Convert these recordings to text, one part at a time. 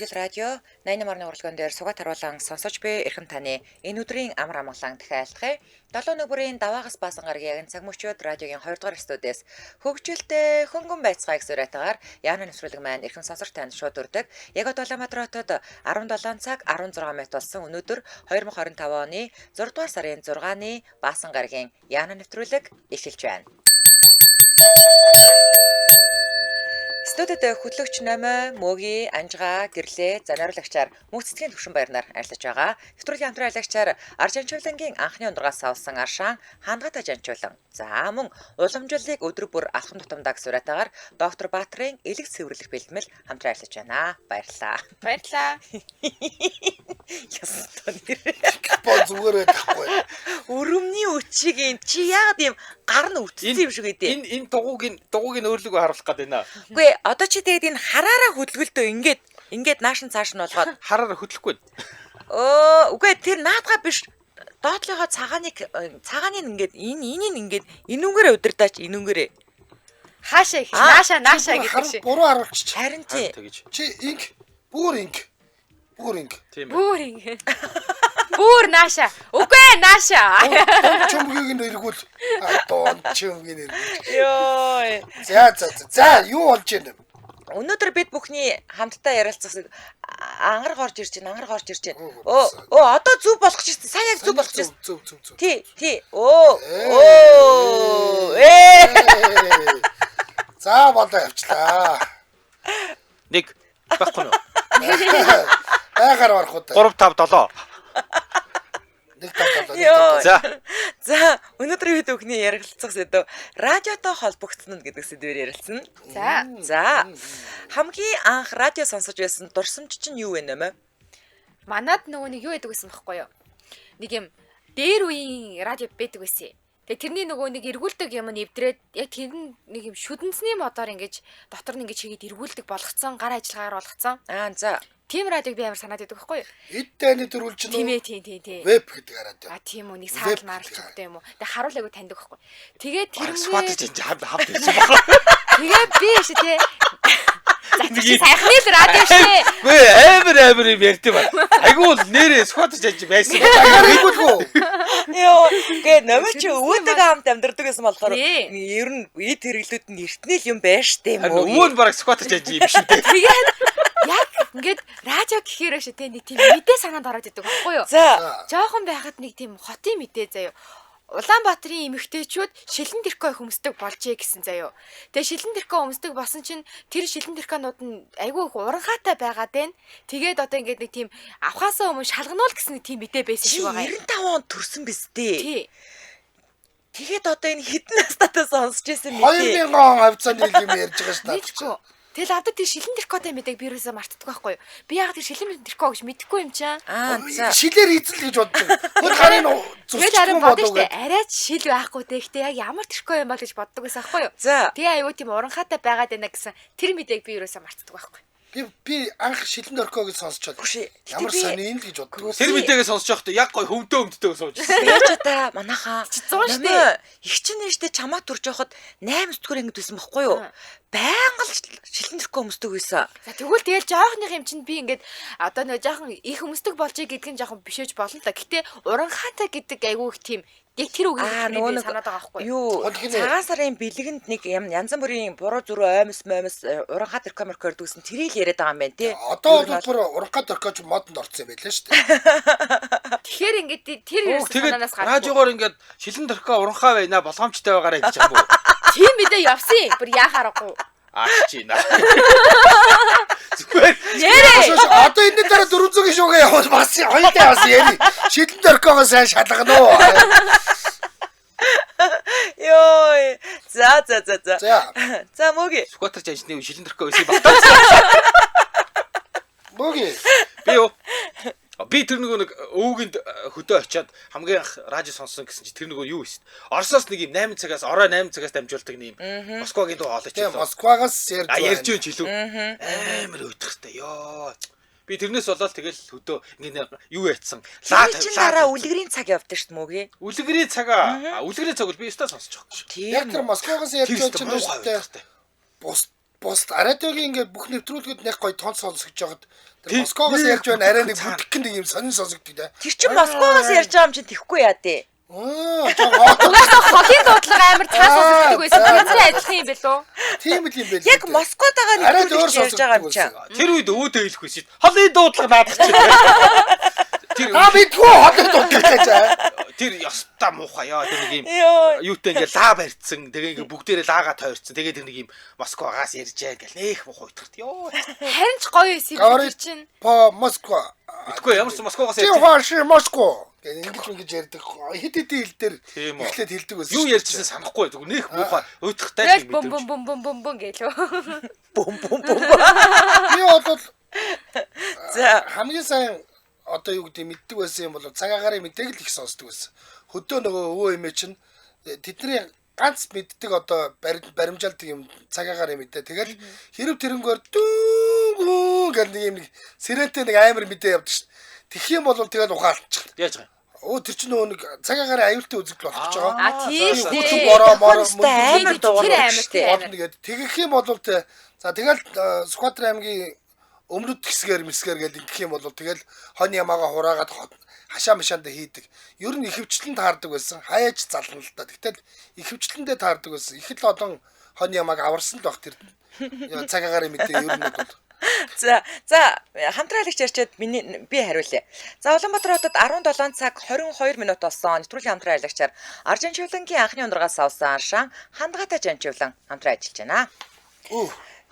Англи радио 88-ны урлаган дээр сугаад харуулан сонсож буй эрхэм таны энэ өдрийн амар амгалан дахиалдахыг 7 нүбэрийн даваагаас баасан гарагийн цаг мөчөөд радиогийн 2 дугаар студиэс хөгжилтэй хөнгөн байцгааг зөриэтээр Яна нэвтрүүлэг маань эрхэм сонсогч танд шууд өрдөг. Яг Улаанбаатар хотод 17 цаг 16 минут болсон өнөөдөр 2025 оны 6 дугаар сарын 6-ны баасан гарагийн Яна нэвтрүүлэг эхэлж байна. Студид хөтлөгч Номой, Мөги, Анжгаа, Гэрлээ, нариулагчаар мөнцөгийн төвшин баярнаар арилж байгаа. Нэвтрүүлгийн хамтран арилгачаар Аржанчуулангийн анхны ундрагаас авсан Аршаан, Хангатай Жанчуулан. За мөн уламжлалыг өдөр бүр алхам тутамдаг сураатаагаар доктор Баатрын элэг цэвэрлэх бэлтгэл хамтран арилж байна. Баярлалаа. Баярлалаа. Ястаа нэр. Боо зүгээрээ тахгүй. Өрөмний өчиг чи яагаад юм гар нь үтсэн юм шиг үдээ. Энэ дугуугийн өөрлөгөө харуулах гээд байна. Үгүй одоо чи тэгээд энэ хараараа хөдөлгөлдөө ингээд нааш нь цааш нь болгоод Хараараа хөдлөхгүй. Үгүй тэр наадгаа биш доотлогоо цагааныг ингээд энийг ингээд энүүгээрээ удирдаач энүүгээрээ Хаашаа их нааша гэдэг шиг. Буруу харуулчих. харин тий Чи инг бүр инг. Тийм ээ. Бүр нааша. Үгүй нааша. Чөмгийг нь эргүүл. Доон чөмгийг нь эргүүл. ёо За юу болж байна? өнөөдөр бид бүхний хамтдаа ярилцах ангар горж ирж байна. Одоо зүв болох ч сайн яг зүв болох ч Зүв. тий За болоо явчлаа. Нэг байхгүй юу? Байгаар орох уу? 3 5 7. Нэг тал. За өнөөдөр бид бүхний ярилцах сэдв радиотой холбогдсон гэдэг сэдвээр ярилцсан. За хамгийн анх радио сонсож байсан дурсамж чинь юу вэ нэмэ? Манад нөгөө нэг юу яадаг гэсэн бэхгүй юу? Нэг юм дээр үеийн радио байдаг байсан. Тэгээ тэрний нөгөө нэг эргүүлдэг юм нэвдрээд яг тэр нэг юм шүдэнцний модоор ингэж дотор нь ингэж хийгээд эргүүлдэг болгоцсон, гар ажиллагаар болгоцсон. За Тим радиог би амар санаад байдаг байхгүй юу? Эдтэйний төрүүлж Тийм нөө. ээ. Веб гэдэг радио. Тийм үү, нэг саал марч гэдэг юм уу. Тэгээ харуулаагүй таньдаг байхгүй. Тэгээд Сватаж тэрнээ хамт ирж байгаа. тэгээд би шүү тий. За чи сайхны л радио шүү. Гүй амар юм ярьдаг ба. Айгуул нэрээ сватаж яж байсан. Эргүүлгүү. гээ нэмэ чи өвөдөг хамт амьдардаг гэсэн болохоор Тий. ер нь эд хэрэглүүд нь эртнэл юм байж штэ юм уу? Өвөө нь бараг сватаж яж юм шүү дээ. Тэгээд яг ингээд радио гэхээр шүү тий нэг тийм мэдээ санаанд ороод идэг байхгүй юу? За Жохон байхад нэг тийм хотын мэдээ заяа. Улаанбаатарын эмэгтэйчүүд шилэн тэркой хөмсдөг болжээ гэсэн заяа. Тэгээ шилэн тэркой хөмсдөг болсон чинь тэр шилэн тэрканууд нь айгүй их уранхаатай байгаад байна. Тэгээд одоо ингээд нэг тийм авхаасаа өмнө шалгануул гэсэн нэг тийм мэдээ байсан чи шиг байгаа юм. 95 онд төрсөн биз дээ. Тий. Тэгээд одоо энэ хэдэн настатаа сонсож байсан мэдээ. 2000 он хавцааны юм ярьж байгаа шүү дээ. Мэдгүй. Тэгэл одоо тэр шилэн тэркотой мэдээг би юусаа мартдаг байхгүй юу? Би яг тэр шилэн тэрко гэж мэдэхгүй юм чаа. За Шилээр эзэл гэж боддог. Хөл харин Тэгээд харин бодсон шүү зүсчихгүй дээ. Арайч шил байхгүй дээ. Гэтэ яг ямар тэрко юм бол гэж боддог байсан байхгүй юу? За Тэгээ аюу тийм уранхаатай байгаад байна гэсэн тэр мэдээг би юусаа мартдаг байхгүй. би анх шилэн орхоо гэж сонсчод. Хүшээ. Ямар сони энэ гэж боддог. Тэр мэдээгээ сонсож байхдаа яг гой хөвдөө сууж. Яаж та манайхаа Чи 100 штэ. их чинь нэштэй чамаа төрж явахад 8 зүтгэр ингэж байсан бохгүй юу? Байнга л шилэн тэрхүү өмсдөг байсан. За тэгвэл тэгэл жоохных юм чинь би ингээд одоо нөө жоохон их өмсдөг болжээ гэдг нь жоохон бишээж болно л да. Гэтэ уранхаатай гэдэг айгүй их тийм яг тэр үгийг нөгөө нэг санаад байгаа байхгүй. юу Хонхны- цагаан сарын бэлгэнд нэг янз бүрийн буруу зүрөө оймс уранхаа тэр камер көрдөгсөн тэрийг яриад байгаа юм байна тий. Одоо бол бүр уранхаа орхооч модонд орсон юм байлаа шүү дээ. Тэгэхээр ингээд тэр юу санаанаас Тэгээд радиогоор ингээд шилэн төрхөө уранхаа байна болгоомжтой байгаарэ гэж байгаа юм уу? тийм мэдээ явсан. Бүр яхаарахгүй. Аач чи наа. Зүгээр. Нэрээ. Одоо энэ дараа 400-ийн шуугаа явал бас хоёртай бас яри. Шилэн орхоогоо сайн шалгана уу? Йой. За. За мөги. Скватер жанчны шилэн төрхөө байсан багтаа. Мөги. Би юу? Би тэр нэг өвгөнд хөдөө очиад хамгийн анх радио сонссон гэсэн чи тэр нэг юу вэ? Оросоос нэг юм 8 цагаас орой 8 цагаас дамжуулдаг юм. Москвагийн дуу хоолой ч Тийм Москвагаас ярьж юу ч илүү. Амар өдөх хэвээр ёо. Би тэрнээс болоод тэгэл хөдөө ингэ юу яатсан. Лаа дараа үлгэрийн цаг явдаг шүү дээ мөги. Үлгэрийн цагаа. Үлгэрийн цаг бол би өстой сонсож байгаа. Яг тэр Тийм. Москвагаас ярьж байгаа чинь үстэй. Бус бус радиогийн ингээд бүх нэвтрүүлгүүд нэг гоё тон сонсогдож байгаад тэр Москвоос ярьж байна арай нэг бүтгэх нэг юм сонин сонсогддог да. Тэр чинь Москвоос ярьж байгаа юм чинь тэхгүй яа дээ. Угаасаа хогийн дуудлага амар цаас сонсогддог байсан. Тэрнээ адилхан юм бэлөө. Тийм л юм байл. Яг Москвод байгаа нэвтрүүлэгч ярьж байгаа юм чинь. Тэр үед өөдөө хэлэх байсан. Холын дуудлага наадах чинь. Тэр бидгүй хоолой дуудлага гэж. Тэр ястаа муухай яа тэр нэг юм юутай ингээ лаа барьцсан тэгээ ингээ бүгдээрээ лаагаа тойрцсон тэгээ тэр нэг юм Москвагаас ярьж яа гэл нэх муухай утгарт ёо Харин ч гоё юм чинь. По Москва. Итгэхгүй ямар ч Москвагаас Тийм ярьж хааш Москва. Ингэж ярьдаг. Хит хэл дээр эхлээд хэлдэг байсан. юу ярьжсэн санахгүй зүгээр нэх муухай уйтгартай Яг юм бум бум бум бум бум гэлөө. Бум бум. Би бол За хамгийн сайн одоо юу гэдэг мэддэг байсан юм бол цагаагаар мэдээг л их сонсдог байсан. Хөдөө нөгөө өвөө эмээ чинь тэдний ганц мэддэг одоо баримжаалдаг юм цагаагаар мэдээ. Тэгэл хэрэг тэрнгөөр дүү гэх нэг юм сирэнтэй нэг амар мэдээ явдаг шин. Тэгэх юм бол тэгэл ухаалчих. яаж байгаа Өө тэр чинь нөгөө нэг цагаагаар аюултай үзэгдэл болгож байгаа. А тийм шүү Хөдөө дээ. бороо амар дуурайдаг штэ. тэгээд тэгэх юм бол тэ за тэгэл Сүхбаатар аймгийн өмнөд хэсгээр гэдэг гэх юм бол тэгэл хонь ямаага хураагаад хашаа машаанда хийдэг. Ер нь ихэвчлэн таардаг байсан. Хаяаж зална л да. Тэгтэл ихэвчлэндээ таардаг байсан. Их л одон хонь ямааг аварсан л баг тэр цагаагаар мэдээ ер нь бол. За хамтраалагч ярьчаад би хариулъя. За Улаанбаатар хотод 17 цаг 22 минут болсон. Нэвтрүүлгийн хамтраалагчаар Аржин Чуулгангийн анхны ундрагаас авсан шан хандгаатай жанчуулан хамтран ажиллаж байна.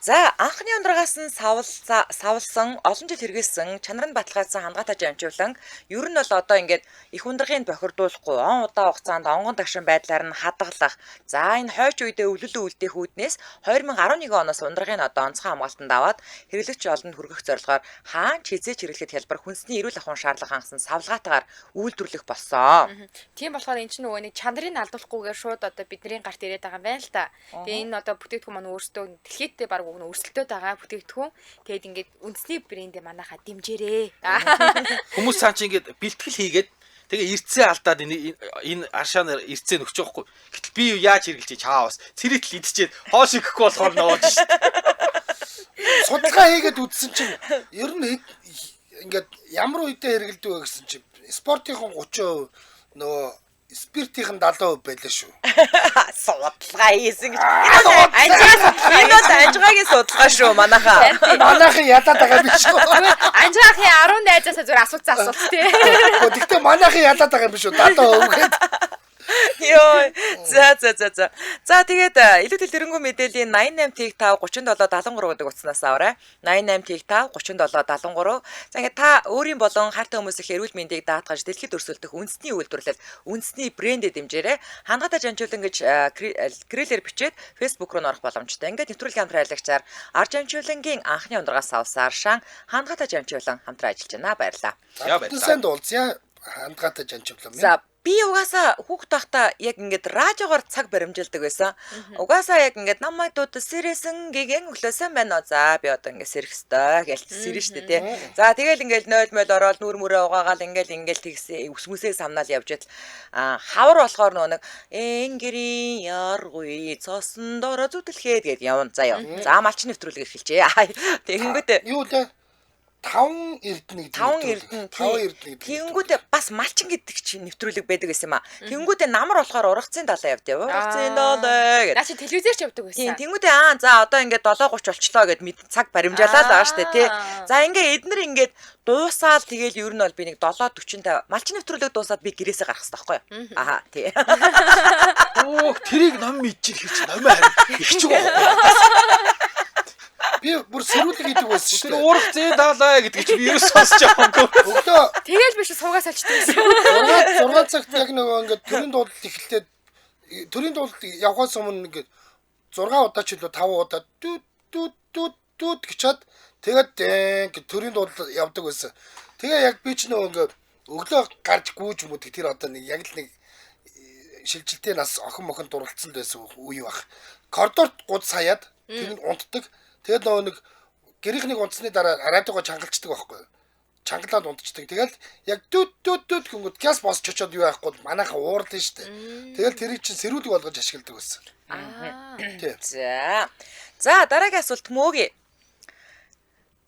За анхны ундрагаас нь савлсан олон жил хэрэгэлсэн чанар нь баталгаажсан хандгаатай жанчуулан ер нь бол одоо ингээд их ундрагыг бохирдуулахгүй он удаа хугацаанд онгон тагшин байдлаар нь хадгалах. За энэ хойч үедээ өвлөлөө үлдээх үүднээс 2011 оноос ундрагыг одоо онцгой хамгаалтанд аваад хэрэглэгч олонд хүргэх зорилгоор хаан хизээч хэрэглэхэд хялбар хүнсний эрүүл ахуйн шаардлага хангасан савлгаатаагаар үйлдвэрлэх болсон. Тийм болохоор эн чинь нөгөө нэг чанарыг алдуулахгүйгээр шууд одоо бидний гарт ирээд байгаа юм байна л та. Тэгээ энэ одоо бүтээгдэхүүн маань өөрсдөө дэлхийдээ баг өрсөлдөд байгаа бүтээгдэхүүн. Тэгэд ингээд үндэсний брэндээ манайхаа дэмжээрээ. хүмүүс цаан чи ингээд бэлтгэл хийгээд тэгээ эрцээ алдаад энэ аршаанаар эрцээ нөхч байхгүй. Гэтэл би юу яаж хэрэгжилж чаавас цэрэтэл идчихэд хоол ихэхгүй болохоор нөөж шít. Судалгаа хийгээд үзсэн чинь ер нь ингээд ямар үедээ хэрэгэлдэг вэ гэсэн чинь спортынхон 30% нөгөө спиртийн 70% байлаа шүү. Судалгаа хийсэн гэж. Анжаагийн судалгаа шүү манайхаа. Манайхан ядаад байгаа биш үү? Анжаахын 10 найзаасаа зүгээр асууц тий. Гэхдээ манайхан ядаад байгаа юм биш үү? 70% гээд. Йоо. За. За тэгээд илүүтэл тэрнгүү мэдээллийн 88 5 37 73 гэдэг утаснаас аваарай. 88 5 37 73. За ингээд та өөрийн болон хайртай хүмүүсийн эрүүл мэндийг даатгаж дэлхийд өрсөлдөх үндэсний үйлдвэрлэл, үндэсний брэндэд дэмжээрэй. Хангаатай жанчуулан гэж гэрэлээр бичээд Facebook руу орох боломжтой. Ингээд нэвтрүүлгийн хамтраалагчаар Аржамчуулангийн анхны ундрагаас авсан шан хангаатай жанчуулан хамтран ажиллаж байна. Баярлалаа. яа байна Сайн дуулцъя хандгаатай жанчуулан. За би угаасаа хүүхд байхдаа яг ингээд радиогоор цаг баримжилдаг байсан. Угаасаа яг ингээд намайдууд сэрээсэн гэгэн өглөөсөн байна уу. За би одоо ингээд сэрэх ёстой гэж сэрэн штэ тий. За тэгэл ингээд 0 ороод нүр мөрөө угаагаал ингээд тэгсэн үсмүсээ самнаал явж идэл хавар болохоор нэг энгэрийн яргүй цосон дороо зүтэлхээд гээд явна заяа. За малч нэвтрүүлэг эхэлжээ. Тэгэнгүүтээ Юу лээ? 5 эрдэнэ гэдэг. 5 эрдэнэ. Тэнгүүтээ бас малчин гэдэг чинь нэвтрүүлэг байдаг гэсэн юм аа. Тэнгүүтээ намар болохоор ургацын далаа явдээ. Ургацын далаа гэдэг. Наа чи телевизээр ч явдаг байсан. Тийм тэнгүүтээ за одоо ингээд 7:30 болчлоо гэд цаг баримжаалаа л байгаа штэ тий. За ингээд эднэр ингээд дуусаал тэгэл ер нь бол би нэг 7:40-тай малчин нэвтрүүлэг дуусаад би гэрээсээ гарах хэрэгтэй байхгүй юу? Аха тий. Оо тэрийг ном мэдчих гэж номоо харин их ч байгаа. Би бүр сэрүүлэг хийдэг байсан шүү Тэр дээ. уурах зээ даалаа гэдэг чи би ерөөс сонсож байгаагүй. Өглөө Тэгэл биш суугаас олчдаг байсан. 6 цагт яг нөгөө ингээд төрийн дуулалт эхэлээд төрийн дуулалт явахаас өмнө ингээд 6 удаа ч илүү 5 удаа дүүд гэчаад тэгээд төрийн дуулалт явдаг байсан. Тэгээ яг би ч нөгөө ингээд өглөө гарч гүйж мөдөг тэр одоо нэг яг л нэг шилжилтийн нас охин мохон дурлцсан байсан үе баг. Коридорт гудс хаяад тэр нь унтдаг. Тэгээд нөгөө нэг гэрийнхнийг унтсны дараа радиогоо чангалцдаг байхгүй. чангалаад унтчихдаг. Тэгэл яг дүт гингүүд газ босч очоод юу яахгүй манайха уурдсан шүү дээ. Тэгэл тэрийг чинь сэрүүлэг болгож ашигладаг байсан. Тий. За дараагийн асуулт мөөгийн.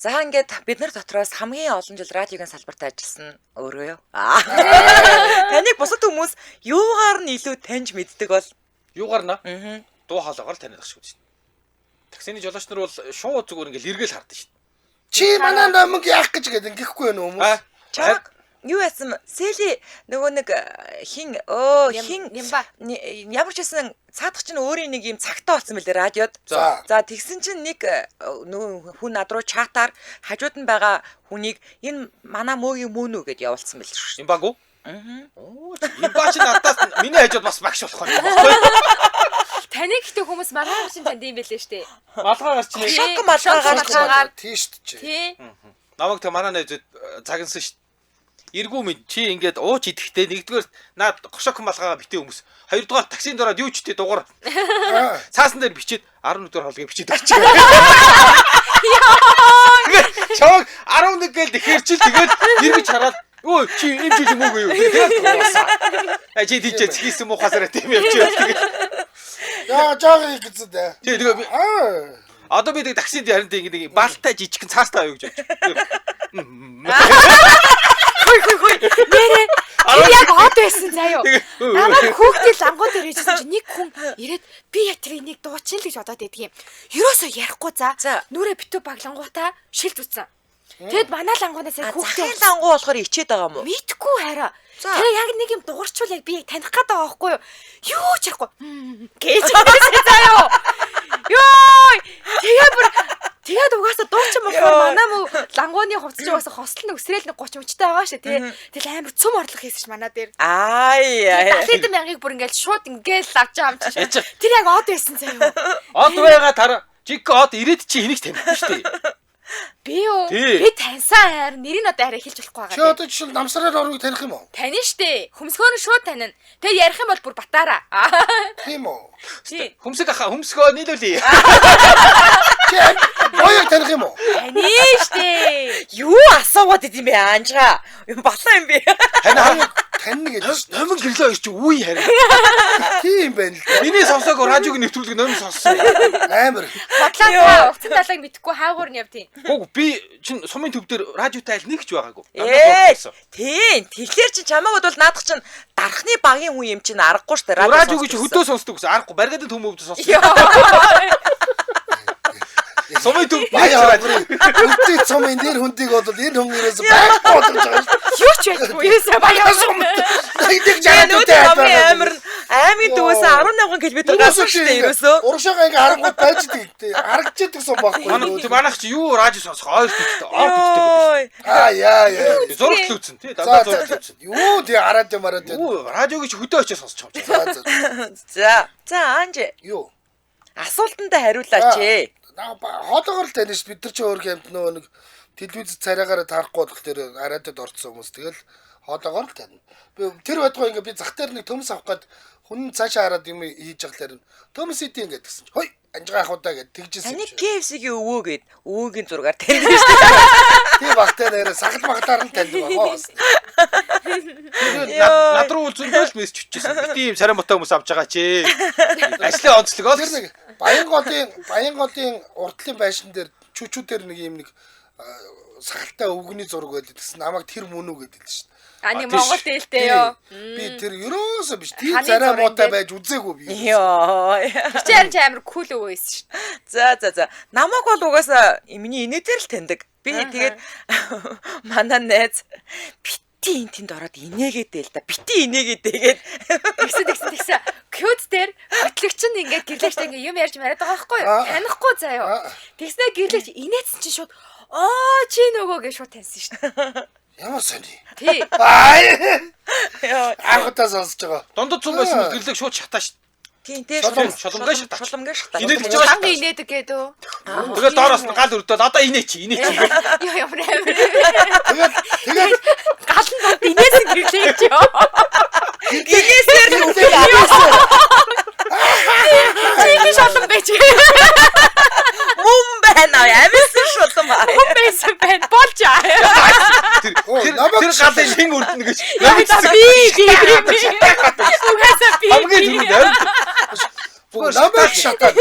За ингээд бид нар дотроос хамгийн олон жил радиогийн салбарт ажилласан өөрөө юу? Таныг бусад хүмүүс юугаар нь илүү таньж мэддэг бол? Юугаар наа? Дуу хоолойгоор таниад шүү дээ. Таксины жолооч нар бол шууд зүгээр ингээл эргэл хардаг шүү дээ. Чи манай намайг яах гэж гээд ингэхгүй байна хүмүүс. Чаг юу яасан Сэли нөгөө нэг хин Нямба. ямар ч байсан цаадах чинь өөрийн нэг юм цагтаа болсон мэлээ радиод. За. За тэгсэн чинь нэг нөгөө хүн над руу чатаар хажууд нь байгаа хүнийг энэ манай мөөгийн мөн үү гэд явуулсан мэл шүү. Имбаг уу? Оо, имбаа чи надаас миний хажууд бас багш болох юм байна. Таныг ихтэй хүмүүс маргааш чинь танд юм бэлээ штэ. Малгай гарч нэ. Шок малгаагаар Тийш ч. Тий. Намайг тэг манай найз цагансан шүү. Иргүү минь чи ингээд ууч идэхтэй нэгдүгээр наад гошок малгайгаа битээ хүмүүс. Хоёрдугаар таксинд ороод юу ч тий дугаар. Цаасан дээр бичээд 11 дугаар хоолыг бичээд өгч. Чог 11 гээл тэгэхэр чи тэгээд эргэж хараад өө чи юм чи юм уу юу. Тэгээд дуусаа. Чи тийч хийсэн муухасараа тийм явчихвал тэгээд. Яа жаагийн гэсэн дээ. Тий тэгээд одоо би тэг таксинд харин тэг ингээд баалтай жижигхэн цаастаа юу гэж бодчих. Хой. Нэрээ. Тэр яг хот байсан заяо. Намайг хүүхдийн лангууд дээр ижсэн чи нэг хүн ирээд би яг тэр энийг дуучин л гэж бодоод байдаг юм. Ерөөсөө ярихгүй за. Нүрээ битүү баглангуудаа шилт үтсэн. Тэгэд манай лангуудаас яг хүүхдийн лангуу болохоор ичээд байгаа юм уу? мэдхгүй хараа. Тэр яг нэг юм дуурчвал яг би таних гээд байгаа байхгүй юу? Юу ч ярихгүй. Гэж хэлсэн заяо. Йой! Тэгээд угаасаа дуучин болохоор манай мө лангууны хувцас угаасаа хостол нэг өсрэл нэг 30 мөчтэй байгаа шүү тий. Тэгэл амар цөм орлох хийсэн ш манай дээр. Аа. 70 мянгаыг бүр ингээл шууд ингээл авч байгаа юм чи. Тэр яг од байсан заяа. Од байгаа тар чиг од ирээд чи хэнийг танихгүй шүү дээ. Би юу? Би таньсан хайр нэрийг одоо арай хэлж болохгүй Чи байгаа. одоо жишээл намсраар орныг таних юм уу? Тань штэ. Хөмсгөө нь шууд танина. Тэгээ ярих юм бол бүр батаараа. Тийм үү? Тий. Хөмсгөө нийлүүлээ. Чи боёг таних юм уу? Тань штэ. Юу асуугаад идэм бэ анжгаа? Юм балаа юм бэ? Тань гэж шүү. Номин гэрлөө ирч үе харин. Тийм байна л да. Миний сонсоог радиог нэвтрүүлэг номин сонссон. Амар. Бодлоо уцан талааг мэдхгүй хаагуур нь явдیں۔ Гүг би чин сумын төв дээр радиотай аль нэг ч байгаагүй. Тийм. Тэгэхээр чи чамайг бол наадах чинь дарахны багийн хүн юм чинь аргагүй штэ радио гэж хөдөө сонсдог гэсэн аргагүй баригадад хүмүүд сонсдог. Сумын төв Баяа. Үнтэй сумын нэр хүндийг бол энэ хүн ерөөсөй байхгүй болж байгаа шүү. Юу ч байдгүй. Юусаа баяа сум. Хайдаг Нүүд жаатай амар аймгийн дүүээс 18 км гарсан штэ ерөөсөө. Урагшаага ингээ харангууд байж дээ. Харагдчихдаг сум байхгүй. Манайх чи юу радио сонсох ойр төвтэй ор төвтэй. Яа. Зурагт үзсэн тий дандаа зурагт үзсэн. Юу тий хараад юмараад. Юу радиог чи хөдөө очиж сонсч байгаа юм. За анж Юу? асуултандаа хариулаач ээ. Хоолоогоор л таних бид нар ч өөр хэмт нөгөө нэг телевиз царайгаараа таарахгүй болох тэр араадад орцсон хүмүүс тэгэл хоолоогоор л тань. Би тэр байтугай ингээ би зах дээр нэг төмс авах гээд хүн цаашаа хараад юм хийж байгаа л төмс идэв ингээд гэсэн. Хой анжгаа ахудаа гэд тэгжсэн. Таны KFC-гийн өвөө гээд өвөөгийн зургаар таньдаг шүү дээ. Тийм багтаа нэрээ сагал багтаар нь таньдаг байгаа бас. Над руу зөндөл мессеж чижсэн. Би ийм сарай мотоо хүмүүс авч байгаа чи. Ажлын онцлог Тэр нэг Баянголын уртлын байшин дээр чүчүү дээр нэг юм нэг сагалтай өвгөний зураг байдаг. Тэс намайг тэр мөн үү гэдэг л шүү. Ани Монгол дээлтэй ёо. Би тэр ерөөсөө биш. Тийм царай муутай байж үзээгүй би. Йоо. Чи харин амар кул өвөө байсан шүү. За. Намайг бол угаасаа миний инээдэр л таньдаг. Би тэгээд манай найз бити энтэнд ороод инээгээдээ л да. Бити инээгээдээгээд Тэгсэн. Кьюд дээр хөтлөгч нь ингээд гэрлэгчтэй ингээд юм ярьж мараад байгаа байхгүй юу? Танихгүй заяа. Тэгснэ гэрлэгч инээдсэн чинь шууд чи нөгөө гэж шууд таньсан шүү. Ямар сони. Тий. Анхудаа сонсож байгаа. Дундад зүүн байсан мэдрэлэг шууд шатааш. тийм тий шоломгоо шатаач. Инээд гэж байгаа. Танга инээдэг гэдэг. Тэгээд доороос нь гал өрдөөд одоо инээ чи. Яа ямар амар. Тэгээд Гал нь бод инээсэн гэрлэгч ёо. Гэгээс Чи шалан байж. мөн байна. Амис шулам. Хүн байсан байна. Болж аа. Тэр Угаасаа би. Хамгийн түрүүнд орой. Намайг шатаад.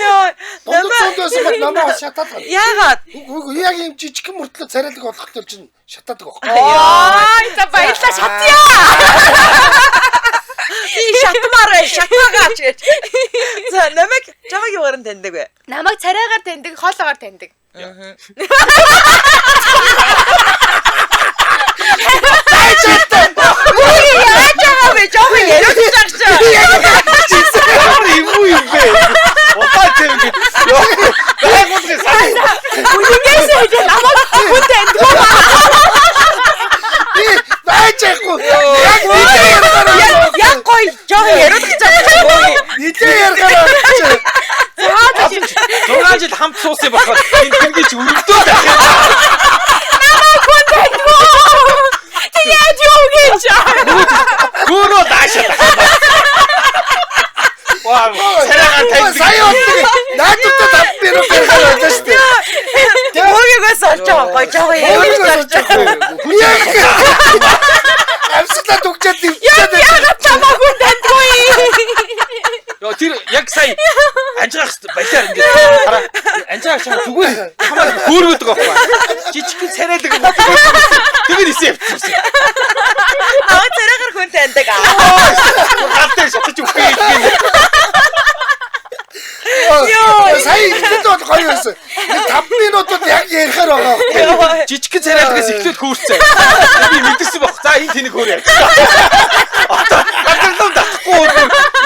Йоо. Дондоос намайг шатаад. Яагаад? Үгүй яг юм жижигхэн мөртлөө царайлаг болохтой чинь шатаадаг баг. Ой, за баярлаа шатъя. Шатмаараа шатаагач гэж. За намайг чамайг юугаар нь таньдаг вэ? Намайг царайгаар таньдаг, хоолоогоор таньдаг. Яаж байгаа вэ? Жоо яриад байгаа ч. Юм бэ? Отаа тийм гэж. Байгуулгын сайн. Үнэээс л намайг хүн таньдаг. Баачаагүй. Яг гоё жоо яриад байгаа. Нилээ ярахаар. 6 жил хамт суусан болоход энэ тэнгиж өрөвдөө дахиад. Яаж юу гэж? Гөрөө даашаа. Ваа, царайгаа таньдаг. Сая утга. Наадтай тавбируу барихаар байна шүү дээ. Өөрийгөөс олж байгаа гоё жоо яриад байгаа. Амсгалаа дүгчээд дивчээд. Яагаад чамаа хүн таньдгүй? Йоо тэр яг сая анжаах балиар ингээд хараа анжаах шаа зүгээр хамаа хөөргөдөг байхгүй. Жижигхэн царайлаг юм. Тэгээд исэн явчихсан. Аа царайгаар хүн таньдаг. Галтай шатаж үгүй юм. Сая ихэд бол гоё байсан. 5 минутад яг ярихаар байгаа. Жижигхэн царайлагаас эхлээд хөөрцөө. Би мэдэрсэн баг. За энэ тэнийг хөөрөө. Одоо гадарлуу дахгүй өөр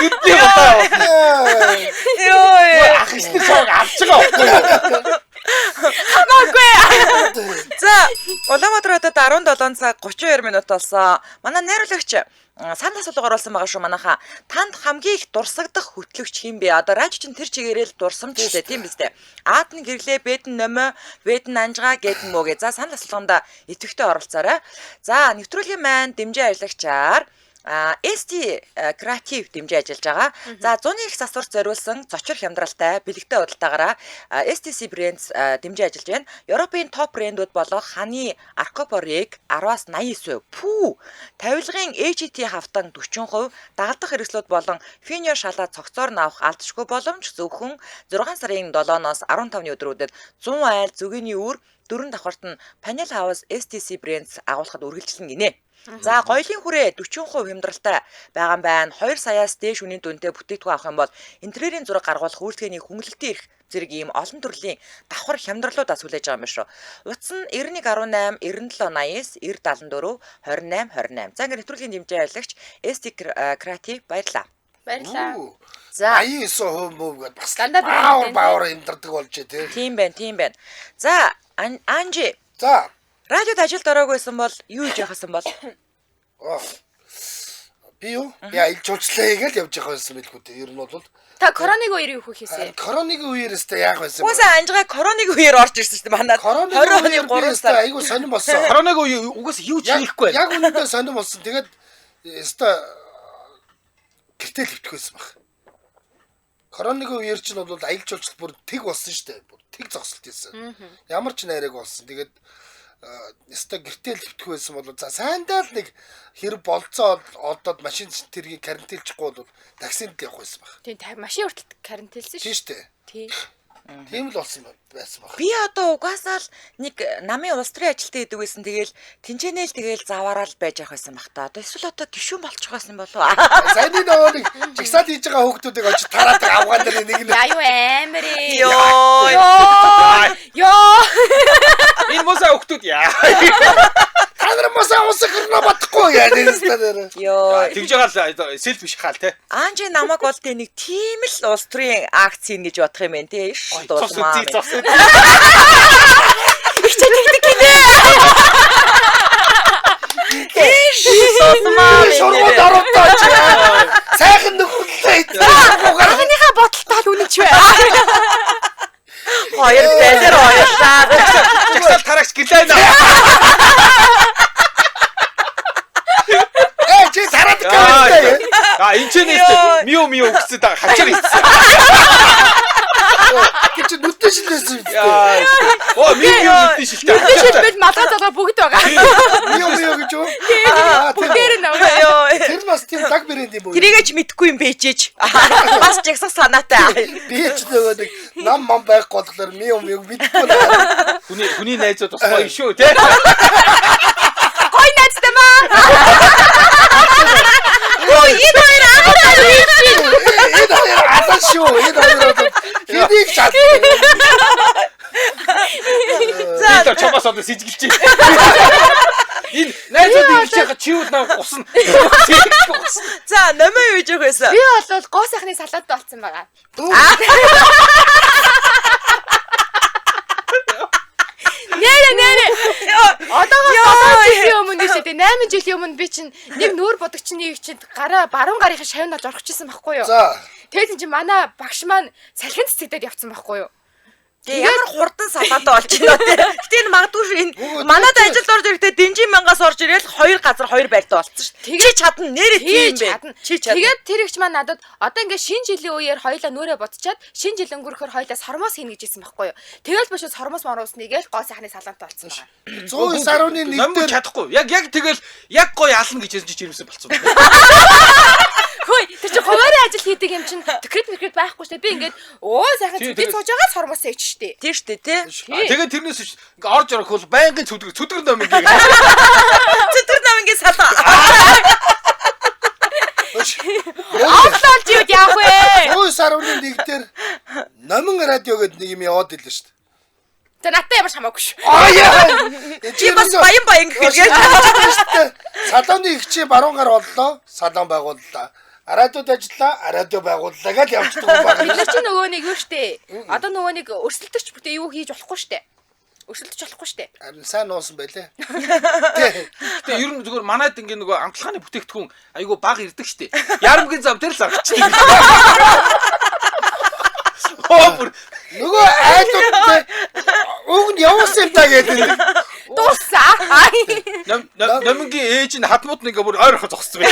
нүдний удаа. Йоо. Ах ихтэй цааг авч байгаа байхгүй. Хамаагүй. За Улаанбаатар хотод 17 цаг 32 минут болсон. Манай найруулагч санд асуулга оруулсан байгаа шүү манайха. Танд хамгийн их дурсагдах хөтлөгч хэм бэ? Одоо радио чинь тэр чигээрээ л дурсамжтэй тийм биз дээ. Аад нь гэрлээ, бэд нь номоо, бэд нь анжгаа гэдэн мөгээ. За санд асуулганда идэвхтэй оролцоорой. За нэвтрүүлгийн маань дэмжээ ажиллагчаар ST Creative дэмжиж ажиллаж байгаа. За 100-ны их засварт зориулсан зочир хямдралтай бэлэгтэй худалдаагаараа STC Brands дэмжиж ажиллаж байна. Европын топ брэндүүд болох Ханы, Arcoporeg 10-аас 89%, Poo, тавилгын AGT хавтан 40%, дагалдах хэрэгслүүд болон Finio шалаа цогцоор нь авах алдшгүй боломж зөвхөн 6 сарын 7-ноос 15-ны өдрүүдэд 100 айл зүгэний үр 4 давхарт нь Panel House STC Brands агуулхад үргэлжлэн гинэ. За гоёлын хүрээ 40% хямдралтай байгаа юм байна. 2 саяас дээш үнийн дүнтэй бүтээгдэхүүн авах юм бол интерьерийн зураг гаргуулах үйлдвэрлэлийн хүнлэлтийн эрх зэрэг ийм олон төрлийн давхар хямдралуудаас хүлээж байгаа юм шүү. Утас нь 9118 9780 974 28 28. За ингээд нэвтрүүлгийн дэмжээ аялагч ST Creative баярлаа. Баярлаа. За 89% мөв гэдээ бас Дандаа баавар имдэрдэг болж тий. тийм байна. За Анжи. За Радиод ажилд ороогүйсэн бол юу хийж яхасан бол? Би юу? Яа илж уучлаа гэж явж байгаа байсан билгүй дээ. Ер нь бол Та короныг үеэр юу хийсэн? коронавигийн үеэс тэ яах байсан бэ? Уусаа анжгаа коронавигийн үеэр орж ирсэн шүү дээ. Манай 20 оны 3 сар. айгу сонирн болсон. Коронавиг угаас юу ч хийхгүй байна. Яг үнэндээ сонирн болсон. Тэгээд өста гэртэл хөвтөх байсан баг. Коронавигийн үеэр чинь бол аялал жуулчлал бүр тэг болсон шүү дээ. Бүр тэг зогсолт хийсэн. Ямар ч найраг болсон. Тэгээд өста гэртэл хөвтөх байсан бол за сайндаа л нэг хэрэг болцоо одоод машин тэргийг карантинлчихгүй бол таксинд явах байсан баг. Тийм машин хүртэл карантинлсэн Тийм шүү. шүү дээ. Тийм. Тийм л болсон байсан баг. Би одоо угаасаа л нэг намын улс төрийн ажилтан идэг байсан. Тэгээл тэнцэнэл тэгээл заваараа л байж явах байсан баг та. Одоо эсвэл одоо гişүүн болчих байсан болов уу? Саяны нөгөө нэг жигсаал хийж байгаа хүүхдүүдийг очиж тараад авгаан дээр нэг нь Аюу амар ээ. Йоо. Энэ мосаа өгтүүд яа. та нар мосаа усах хэрнээ бодохгүй яа нэрсээр. Йоо. Тэгж байгаа л селф биш хаал те. Анжи намайг бол тэ нэг тийм л улс төрийн акц ийн гэж бодох юм байна тий. Цос үзий. Шургууд оруултаач. Сайхан нөхөрлөө. Анхныхаа бодолтой л үнэнч бай. Хоёр бэлэр хоёрлаа. Жагсаал тарагч гэлээ. Чи тараад гээ. Энэ ч нэ миу өгсөн хачаар ийсэн. гэж нүдтэй шилжсэн юм. Яа. Оо минь шилтэй. Мэдээж шилбэл малгай залгаа бүгд байгаа. Мио гэж юу? Бүгдээр нь аваа. Йоо. Тэр бас тийм даг брэнд юм боо. Тэрийгэж мэдхгүй юм бэжэж. Бас жигсах санаатай. Би ч нөгөө нэг нам мам байхгүй болохоор мио мэдхгүй байна. Хүний найзууд бас гоё шүү тий. Гой найзтай маа. Ой, энэ хоёр Аа шүү. Хэдийг чад. За чамаас одоо сэжгэлж чинь. Энэ найзууд ингэж яхаа чи юу наа усан. За, номоо юу гэж байсан? Би бол гоо сайхны салаад болсон байгаа. Нэрэ. Одоогоос 7 жилийн өмнө шүү дээ. 8 жилийн өмнө би чинь нэг нүүр бодогчны чинь баруун гарынхаа шавьнд орж орчихсон байхгүй юу? За. Тэгээд чинь манай багш маань салхин цэцэгдээд явцсан байхгүй юу? Ямар хурдан салаатай болж байна те. Гэтэ энэ магадгүй шүү энэ манад ажилд орж ирэхдээ Дэнжин мангаас орж ирэл хоёр газар хоёр байлдаа болцсон шүү. Чи чадна нэрээ тийм бэ. Чи чадна. Тэгээд тэр ихч маань надад одоо ингээ шинэ жилийн үеэр хоёлаа нүрээ бодчихад шинэ жил өнгөрөхөөр хоёлаа сормоос хийнэ гэж хэлсэн байхгүй юу? Тэгэл биш сормоос мороусныг л гоо сайхны салаантай болсон байгаа. 109.1 Номгүй дээр чадахгүй. Яг тэгэл яг гоё ална гэж хэлсэн чи жирэмсэн болцсон. Хөөе тэр чи хуваарийн ажил хийдэг юм чинь декрет байхгүй шүү дээ. Би ингээд сайхан зүгтээ сууж байгаа сормоос ээч штэ. Тийм шүү дээ тий. Тэгээд тэрнээс ингээ орж орох бол байнгын цүдгэр ном ингээ. Цэцэр намынгийн салаа. Авлалж юу яах вэ? 109.1 дээр номин радио гэдэг нэг юм яваад ирлээ шүү дээ. За надтай ямар ч хамаагүй шүү. Чи бас баян гэхээр салааны ихчээ баруун гар боллоо. Салаан байгууллаа. Радиод ажиллаа, радио байгууллаа гэж явчихдаг юм байна. Бид нар чи нөгөө нэг юу штэ. Одоо нөгөө нэг өрсөлдөгч бүтээ юу хийж болохгүй штэ. Өрсөлдөж болохгүй штэ. Харин сайн нуусан байлээ. Гэтэ ер нь зүгээр манайд ингээ нөгөө амтлагааны бүтээгдэхүүн айгу баг ирдэг штэ. Ярамгийн зам тэр л зарчихдаг. Нөгөө айлуудтай уг нь явуулсан юм та гэдэг. Дуусаа. Номингийн ээж нь хадмууд ингээ бүр ойрхон зогссон байх.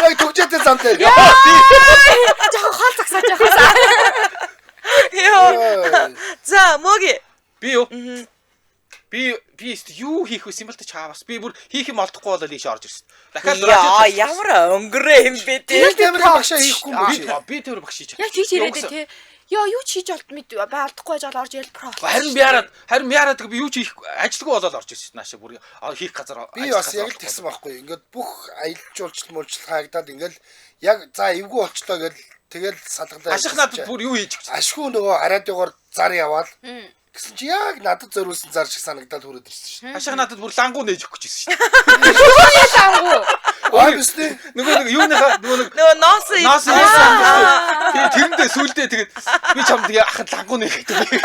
Яг түгжээтэй замтай. Жохоо хол загсаж яхаа. Йоо. За, моги. Би юу? Би юу хийх вэ юм бол та чаавас. Би бүр хийх юм олдохгүй болол ийш орж ирсэн. Дахиад Яа, ямар өнгөрөө юм бэ тий. Тэр тамир багшаа хийхгүй юм би чи. би тэр багш хийж. Яг тийч ирээд те. Яа юу ч хийж олдохгүй жаал орж ирэл про. Харин яарад би юу ч хийх ажилгүй болол орж ирсэн наашаа бүр хийх газар. Би бас яг л тэгсэн байхгүй. Ингээд бүх аялал жуулчлал хаагдаад ингээд яг за эвгүй болчлоо гэж тэгэл салгалаа. Ашиг надад бүр юу хийж гэж. Ашгүй нөгөө радиогоор зар яваал. Гэсэн чи яг надад зориулсан зар шиг санагдаад хүрээд ирсэн шин. Ашиг надад бүр лангуу нээж өгөх гэж ирсэн шин. Юу лангуу? Obviously Нөгөө юуныхаа Нөгөө ноос. тэрэндээ сүулдээ тэгээд би чамд ахад лангуу нээж гэдэг.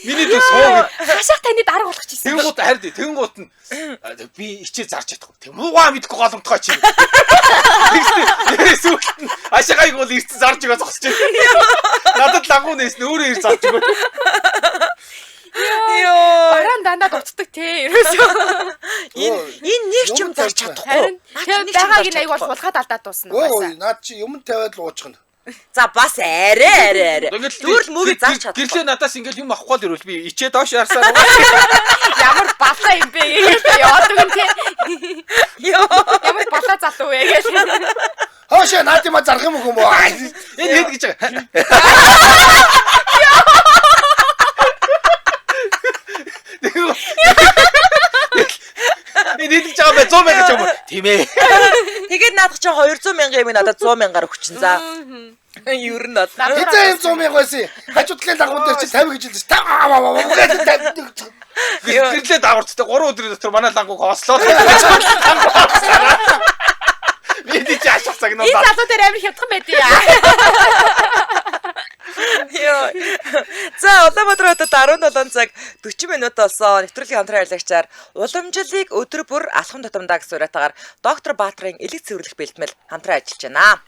Миний дэ сууг. Хашаах таны дарга болгох гэсэн. Тэнгуут хард. Тэнгуут нь би ичээ зарж чадахгүй. Тэг муугаа мэдгүй голомтгой чи. Тэгсэн сүулт нь ашигайг бол ирсэн зарж байгаа зогсож байна. Надад лангуу нээсэн өөрөө ир зарж байгаа. Йоо. Бараан дандаа дуцдаг те. Ерөөсөө. Энэ нэг ч юм зарж чадахгүй. Тэгээд байгааг нь аяг бол хулгаад алдаад дуусна. өө наад чи юм тавиад л уучгана. За бас арай. Зүгээр л мөгийг зарж чадахгүй. Гэрлээ надаас ингээл юм авахгүй л ирвэл би ичээ доош харсаар. Ямар балаа юм бэ гэж яваад өгөн те. Йоо. Ямар балаа залуу вэ гэж. Хөөшөө наад юм зарах юм уу? Энэ хэд гэж байгаа. Энэ хэд гэж байгаа бэ? 100 мянга ч юм уу? Тийм ээ. Тэгээд наадах чи 200 мянган юм надад 100 мянгаар өгчин за. Ер нь бол. Хэзээ 100 мянга байсан. Хажуудлын лагуун дээр чи 50 гэж хэлсэн. Гэрлээ дааварцтай 3 өдрийн дотор манай лангууг хоослоо. Миний ч ашиг цагнаа. Энэ залуу дээр амир хямдхан байдیں۔ Йоо. За Улаанбаатар хотод 17 цаг 40 минут болсон. Нэвтрүүлгийн хамтран ажиллагчаар уламжлалыг өдөр бүр алхам тутамдаа гэсэн уриатаагаар доктор Баатрын элэг цэвэрлэх бэлтгэл хамтран ажиллаж байна.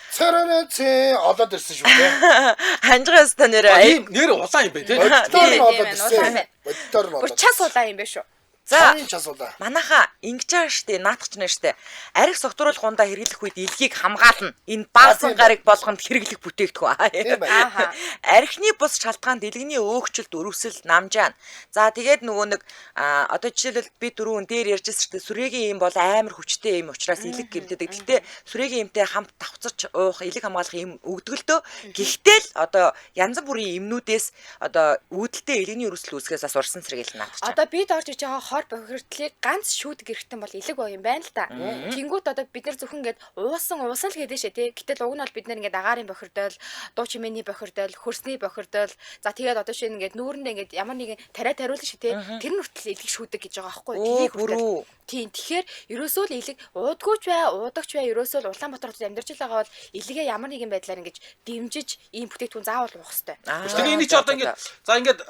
Цараацээ олоод ирсэн шүү дээ. Ханжгаас та нэрээ. Нэр улаан юм бэ тий? Боддоор нь олоод ирсэн. Боддоор нь Бүр олоод. час улаан юм байна шүү. За Чанын ч асуулаа. манайха ингэж байгаа штэ наадах ч нэ штэ. Арх согтруулах ундаа хэрэглэх үед илгийг хамгаална. Энэ баасан гарыг болгонд хэрэглэх бүтээгдэхүүн. Тийм байна. Ааха. Архины бус шалтгаан дэлгэний өөгчлөлт өрөвсөл намжаана. За тэгээд нөгөө нэг одоо жишээлбэл би дөрөв дээр ярьжсэн штэ сүрэгийн юм бол амар хүчтэй юм учраас илэг гэмтдэг. Гэхдээ сүрэгийн юмтай хамт давцарч уух илэг хамгаалах юм өгдгөлтөө. Гэхдээ л одоо янз бүрийн эмнүүдээс одоо үүдэлтэй илгэний өрөвсөл үүсгээс бас урсан сэргээл наадах. Одоо бид орж иж байгаа хор бохирдлыг ганц шүүдэг эрхтэн бол илэг баг юм байна л да. Тэнгүүд одоо бид нар зөвхөн ингээд уусан л гэдэг шээ тий. Гэтэл уг нь бол бид нар ингээд агаарын бохирдол, дуу чимээний бохирдол, хөрсний бохирдол. За тэгээд одоо шинэ ингээд нүүрэндээ ингээд ямар нэгэн тариулах шээ тий. Тэр нь хүртэл илэг шүүдэг гэж байгаа байхгүй юу? Бүрүү. Тийм. Тэгэхээр ерөөсөө л илэг уудгүйч бай, уудагч бай ерөөсөө л Улаанбаатар хотод амьдарч байгаа бол илгээ ямар нэгэн байдлаар ингэж дэмжиж ийм бүтээгдэхүүн заавал уух хэрэгтэй. Тэгээ энийг ч одоо ингээд за ингээд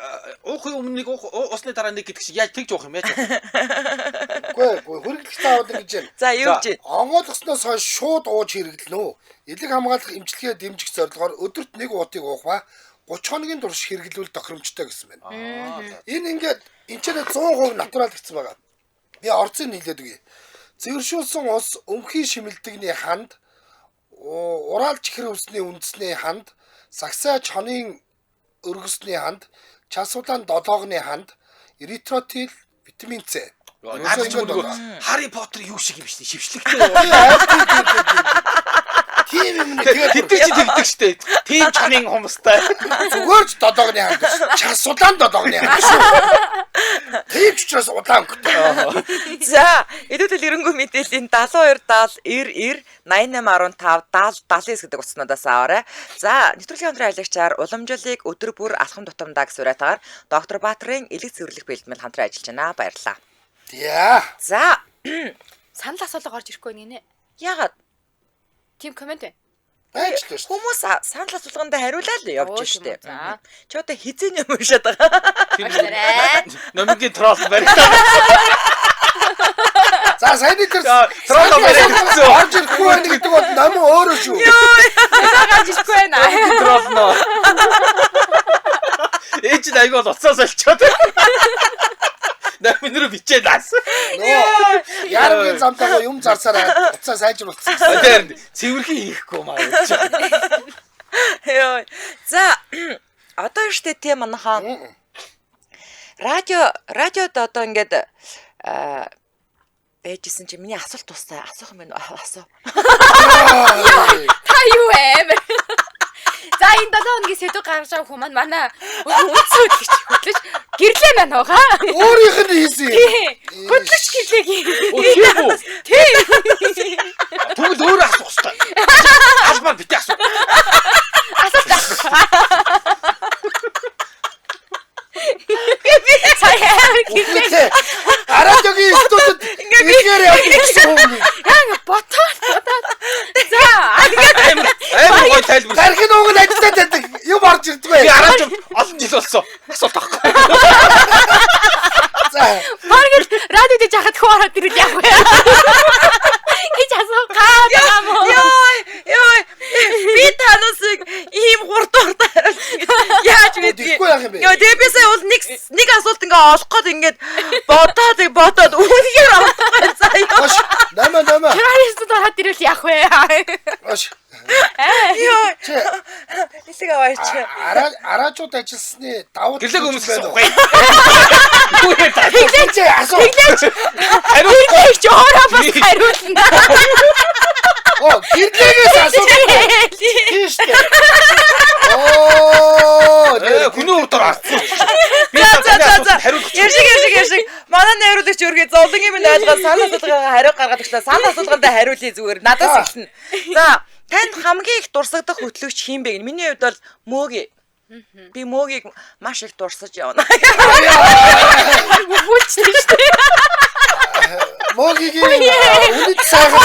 уухын өмнө нэг усны дараа нэг гэдэг шиг яаж тэгж уух юм яаж? Үгүй хөргөлт заавал гэж байна. За юу гэж? Онгойлгосноос хойш шууд ууж хэрэглэнэ үү? Илэг хамгаалах эмчилгээ дэмжих зорилгоор өдөрт нэг уутыг уух ба 30 хоногийн турш хэрэглүүл тохиромжтой гэсэн байна. Энэ ингээд энэ ч 100% натурал гэсэн байгаа. Би орцыг нийлээд үгүй. Цэвэршүүлсэн ус өмхийн шимэлдэгний ханд, ураал чихэр өвсний үндэсний ханд, сагсай чонын өргөсний ханд, час улаан долоогны ханд, эритротил, витамин С. Наад ч нөгөө Harry Potter юу шиг юм шин шившлэгтэй. Тийм юм нэ Тэгээд тэд чи тэгдэг штэ. Тим чанын хүмүүстэй. зүгээр ч долоогны ханд час улаан долоогны ханд шүү. Тийм ч учраас улаан өнгөтэй. За, эдүүтэл эренгүй мэдээллийн 72 70 90 88 15 70 79 гэдэг утаснуудаас аваарай. За, нэвтрүүлгийн хамтран аялагчаар уламжлалыг өдөр бүр алхам тутамдаа гэсэн уриатаар доктор Баатрын элэг цэвэрлэх бэлтгэл хамтран ажиллаж байна. Баярлалаа. Яа. За, Санал асуулга орж ирэхгүй нэ. яагаад Тим комент байна. Байж л шүү. хүмүүс санал асуулганд хариулаад л явж штэ. За. Чи одоо хизээний юм уншаад байгаа. Номигийн тролл баригдаа. За сайн нэг Тролл баригдсан. орж ирэхгүй байх гэдэг бол намаа өөрөө шүү. Гарч ирэхгүй байна. Тролл нөө. Ээж нь айгуул уцаас олчоод. Намын руу бичээд аас. Ярмгийн замтайгаа юм зарсараа уцаа сайжруулсан. Тэр цэвэрхэн хийхгүй маа. Йоо. За, одоо штэ тийм манайхаа радиод одоо ингээд байжсэн чи миний асуулт тустай асуух юм байна асуу. Та юу вэ? За энэ 7 хоногийн сэдв гаргаж байгаа хүмүүс манай үнцүүд гэж хөтлөж гэрлээ маань байгаа. Өөрийнх нь хийсэн. Хөтлөж гэрлээ. Тийм үү? Тийм. Тэгвэл өөрөө асуух хэрэгтэй. Албаар битээ асуу. Сая Арадогийн студид ингээд явчихсан юм. яа ботоо. За Амар гой тайлбар. Тархин уг нь ажиллаад байдаг. Юм орж ирдэг бай. Би араач олон жил болсон. Асуулт авахгүй. За. Маргил радио дэж хахад хуураад ирэл яах вэ? Гэж асуух гад юм уу? Йоо. Би танасыг ийм хурдууртай хариулсан. Яаж мэдгүй. Тэгэхгүй яах юм бэ? Йоо, дэбисээ бол нэг асуулт ингээ олох гээд ингээд бодоод үүнийгээр олохгүй заяа. Ош. Намаа. Тэрээс дороод ирэл яах вэ? Ош. Йоо. Чи Эсэг аваач. араачууд ажилласны давуу Гэрлэг хүмүүс байна уу? байхгүй. Юу яа та? Чи асуу. Хариулт ч өөрөө бас хариулна. Оо, гэрлэгээс асуу. Тийм шүү дээ. Оо, Хүний урдаар асуу. Би За. хариулах. Яшиг. Манай найруулагч өргөө зовлонгийн минь ойлгоод санал асуулгын хариу гаргаад өгчлээ. Санал асуулганд хариулъя зүгээр. Надаас эхэлнэ. За, танд хамгийн их дурсагдах хөтлөгч хин бэ? Миний хувьд бол Мөөги. Би Мөөгийг маш их дурсаж явна. Бүлчтэй шүү дээ. Мөөгийн үнэт сайхан.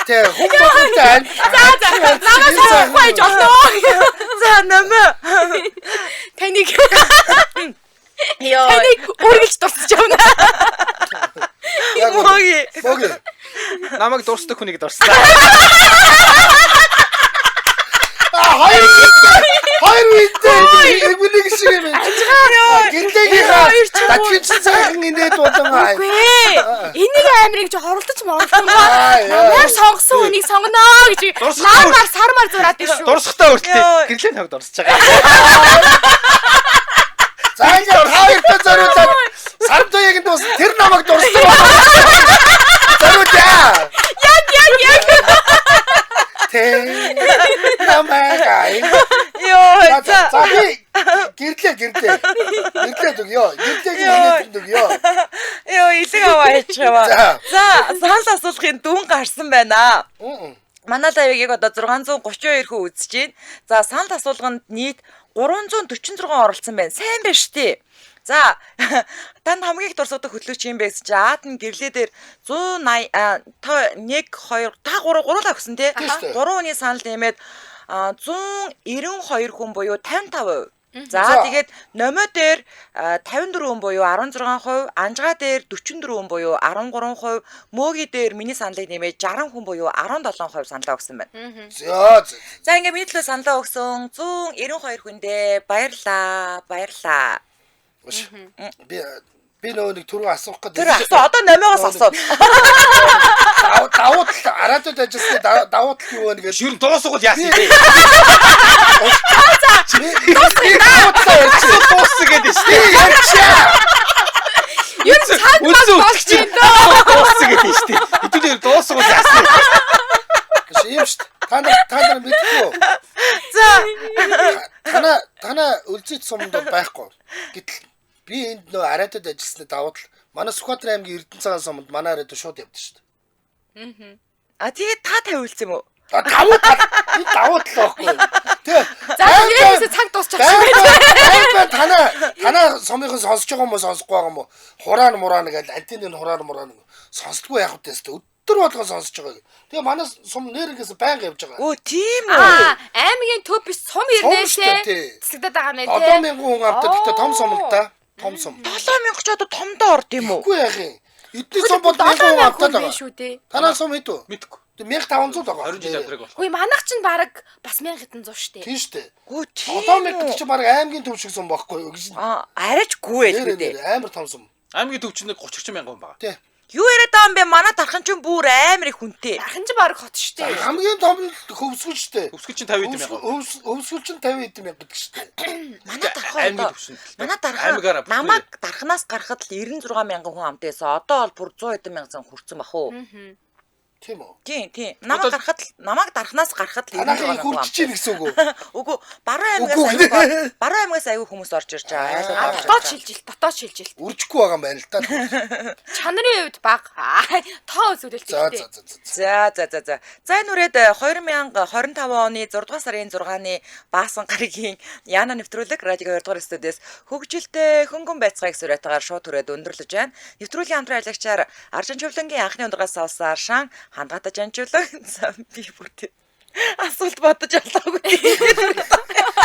Тэ хүмүүс Намаас авахгүй жолоо. За, намаа. Таныг Йоо. үргэлж дурсаж явна. Мөөги. Намайг дурсдаг хүнийг дурслаа. Хоёр үедээ нэг шиг юм. Гинтэйгийнхаа датвич цагаан инээд болон Үгүй. Энийг амирыг ч хоролдож морлсон ба. Намайг сонгосон үнийг сонгоно гэж наамаар сармаар зураад биш шүү. Дурсахтаа хүртэл гэрлээ тавд дурсаж байгаа. За ингээд хоёртой зориулаад сармтойг нь дуус тэр намайг дурсан. Зориулъя. Яг. Тэ намайг Йоо. за би гэрлээ дүгё. Гэрлээг инээд дүгё. Йоо, илэг аваа ячгаа. За. За, санал асуулгын дүн гарсан байна. Манай лавигийг одоо 632 хүн үзэж байна. За, санал асуулганд нийт 346 оролцсон байна. Сайн байна штий. За, танд хамгийн их дурсуудах хөтлөөч юм бэ гэж аад нь гэрлээ дээр 180 та 1 2 та 3 авсан тий. 3 хүний санал нэмээд 192 хүн буюу 55%. За тэгээд номоо дээр 54 хүн буюу 16%, анжгаа дээр 44 хүн буюу 13%, мөөгийн дээр миний саналыг нэмээд 60 хүн буюу 17% саналаа өгсөн байна. За ингээ миний төлөө саналаа өгсөн 192 хүндээ баярлаа. Би нөгөө нэг түрүү асуух гэдэг. Тэр асуу одоо номоогоос асуу. Давуу тал араатууд ажилласны давуу тал юу вэ гэж. Шүрэн дуусгал яасан бэ? Дуусгал гэдэг шүү дээ. Юу цаг бас болсон юм доо. Дуусгал гэдэг шүү дээ. Хэдүүлээ дуусгал яасан. Ийм шүү дээ. Та нар мэдгүй. За Танаа үлзийт сумд байхгүй. Гэтэл би энд нөө араатууд ажилласны давуу тал манай Сүхбаатар аймгийн Эрдэнэ цагаан сумд манай араатууд шууд явдаг шүү дээ. тэгээд та тавиулсан юм уу? Давуу тал энэ давуу тал байхгүй. Тэгээ. За тэрээс цаг дуусчих шиг байна. Танаа сумынхан сонсож байгаа юм уу сонсохгүй байгаа юм уу? Хураан мураан гэдэг антенны хураан мураан сонсдгүй яах вэ тест өдөр болгон сонсож байгаа. Тэгээ манай сум нэрнгээс байнга явж байгаа. Өө тийм үү? Аймгийн төв биш сум ирнээсээ тасагдаад байгаа мэй Одоо 1000 хүн авдаг гэхдээ том сум л да. Том сум. 7000 ч одоо томдоо орд юм уу? Үгүй яах юм. Эдний сум бол 1000 хүн авдаг байгаа. шүү дээ. Танаа сум хэд вэ? Мэдгүй. 1500 байгаа. 20 жил авдраг болох. Хөөе манайх чинь баг бас 1700 штэ. Тийм шүү дээ. Өө тийм. 7000 гэдэг чинь баг аймгийн төв шиг сум байхгүй юу гэж. Арайчгүй байлгүй дээ. Амар том сум. Аймгийн төвчнөд 30 мянган хүн байгаа. Тий. Юу яриад байгаа юм бэ? Манай тархан ч бүр амар их хүнтэй. Ахын ч баг хот штэ. Хамгийн том хөвсгөл шүү дээ. Өвсгөл чинь 50 хэдэн мянган. Өвсгөл чинь 50 хэдэн мянга гэдэг шүү дээ. Манай тархан аймгийн одоо төвшин. манай тархан Аймагаараа намайг тарханаас гарахад л 96 мянган хүн амтээсээ одоо бол бүр 100 хэдэн мянган хүрсэн бах уу? Тийм үү? Тийм. Намайг дарахнаас гарахад л 96 Танаа мянган хүн хүрч чинь гэсэн үг үү? Үгүй баруун аймгаас аюу хүмүүс орж ирж байгаа. Дотоод шилжилт. Үржихгүй байгаа юм байна л да. Чанарын хувьд баг. Тоо үзүүлэлт За. За энэ үрээд 2025 оны 6 дугаар сарын 6-ны баасан гарагийн Яна нэвтрүүлэг радио 2 дугаар студиэс хөгжилтэй хөнгөн байцгааг сүрэтээр шууд түрээд өндөрлөж байна. Нэвтрүүлгийн хамтран аялагчаар Аржин Чөвлөнгийн анхны ундрагаас авсан Аршан хандгата жанжуулаг би бүртээ асуулт бодож олоогүй.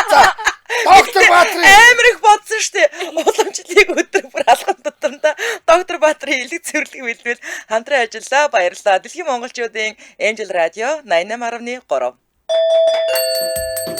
За. Доктор Баатрин Амар их бодсон штэ. Уламжлалыг өдөр бүр алхам тутамдаа доктор Баатрин элэг цэвэрлэх хэлбэл хамтран ажиллаа. Баярлалаа. Дэлхийн монголчуудын Angel Radio 88.3